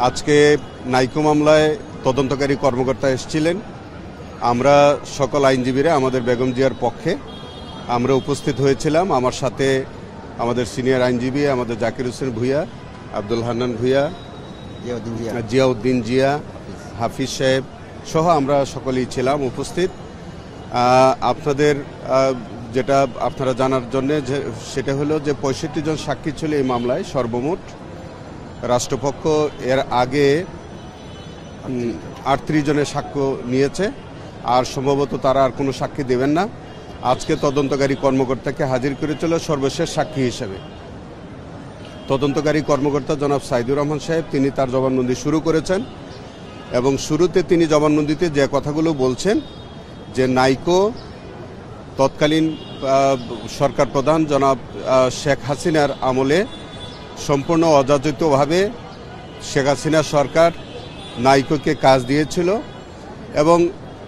আজকে নাইকো মামলায় তদন্তকারী কর্মকর্তা এসেছিলেন। আমরা সকল আইনজীবীরা আমাদের বেগম জিয়ার পক্ষে আমরা উপস্থিত হয়েছিলাম। আমার সাথে আমাদের সিনিয়র আইনজীবী আমাদের জাকির হোসেন ভূঁইয়া, আব্দুল হান্নান ভূঁইয়া, জিয়াউদ্দিন জিয়া, হাফিজ সাহেব সহ আমরা সকলেই ছিলাম উপস্থিত। আপনাদের যেটা আপনারা জানার জন্য সেটা হলো যে 65 জন সাক্ষী ছিল এই মামলায় সর্বমোট। রাষ্ট্রপক্ষ এর আগে 38 জনের সাক্ষ্য নিয়েছে, আর সম্ভবত তারা আর কোনো সাক্ষী দেবেন না। আজকে তদন্তকারী কর্মকর্তাকে হাজির করেছিল সর্বশেষ সাক্ষী হিসেবে। তদন্তকারী কর্মকর্তা জনাব সাইদুর রহমান সাহেব তিনি তার জবানবন্দি শুরু করেছেন এবং শুরুতে তিনি জবানবন্দিতে যে কথাগুলো বলছেন যে নাইকো তৎকালীন সরকার প্রধান জনাব শেখ হাসিনার আমলে সম্পূর্ণ অযাচিতভাবে শেখ হাসিনা সরকার নাইকোকে কাজ দিয়েছিল এবং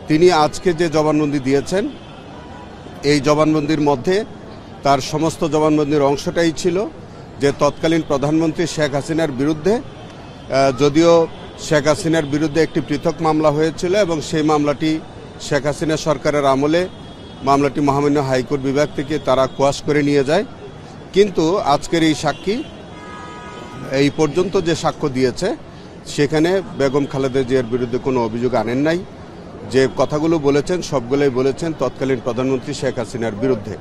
তিনি আজকে যে জবানবন্দি দিয়েছেন এই জবানবন্দির মধ্যে তার সমস্ত জবানবন্দির অংশটাই ছিল যে তৎকালীন প্রধানমন্ত্রী শেখ হাসিনার বিরুদ্ধে, যদিও শেখ হাসিনার বিরুদ্ধে একটি পৃথক মামলা হয়েছিল এবং সেই মামলাটি শেখ হাসিনা সরকারের আমলে মামলাটি মহামান্য হাইকোর্ট বিভাগ থেকে তারা কোয়াশ করে নিয়ে যায়, কিন্তু আজকের এই সাক্ষী এই পর্যন্ত যে সাক্ষ্য দিয়েছে সেখানে বেগম খালেদা জিয়ার বিরুদ্ধে কোনো অভিযোগ আনেন নাই। যে কথাগুলো বলেছেন সবগুলোই বলেছেন তৎকালীন প্রধানমন্ত্রী শেখ হাসিনার বিরুদ্ধে।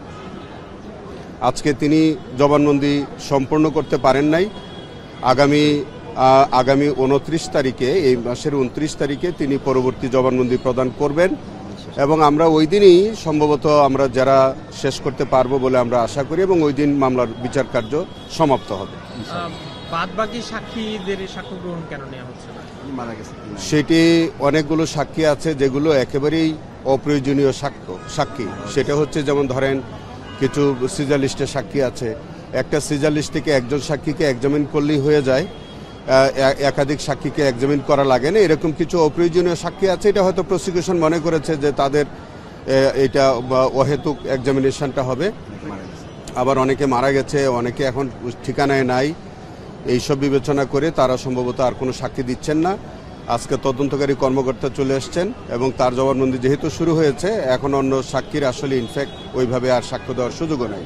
আজকে তিনি জবানবন্দি সম্পন্ন করতে পারেন নাই। আগামী 29 তারিখে, এই মাসের 29 তারিখে তিনি পরবর্তী জবানবন্দি প্রদান করবেন এবং আমরা ওই দিনই সম্ভবত আমরা যারা শেষ করতে পারবো বলে আমরা আশা করি এবং ওই দিন মামলার বিচার কার্য সমাপ্ত হবে। বাদবাকি সাক্ষীদের সাক্ষ্য গ্রহণ কেন নেওয়া হচ্ছে না? সেটি অনেকগুলো সাক্ষী আছে যেগুলো একেবারেই অপ্রয়োজনীয় সাক্ষী। সেটা হচ্ছে যেমন ধরেন কিছু সিজার লিস্টের সাক্ষী আছে। একটা সিজার লিস্ট থেকে একজন সাক্ষীকে এক্সামিন করলেই হয়ে যায়, একাধিক সাক্ষীকে এক্সামিন করা লাগে না, এরকম কিছু অপ্রয়োজনীয় সাক্ষী আছে। এটা হয়তো প্রসিকিউশন মনে করেছে যে তাদের এটা অহেতুক এক্সামিনেশনটা হবে। আবার অনেকে মারা গেছে, অনেকে এখন ঠিকানায় নাই, এইসব বিবেচনা করে তারা সম্ভবত আর কোনো সাক্ষী দিচ্ছেন না। আজকে তদন্তকারী কর্মকর্তা চলে এসছেন এবং তার জবানবন্দি যেহেতু শুরু হয়েছে এখন অন্য সাক্ষীর আসলে ইনফ্যাক্ট ওইভাবে আর সাক্ষ্য দেওয়ার সুযোগও নাই।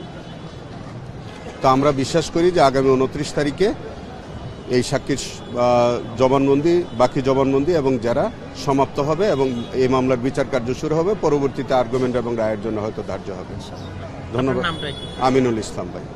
তো আমরা বিশ্বাস করি যে আগামী 29 তারিখে এই সাক্ষীর জবানবন্দি, বাকি জবানবন্দি এবং যারা সমাপ্ত হবে এবং এই মামলার বিচার কার্য শুরু হবে। পরবর্তীতে আর্গুমেন্ট এবং রায়ের জন্য হয়তো ধার্য হবে। ধন্যবাদ। আমিনুল ইসলাম ভাই।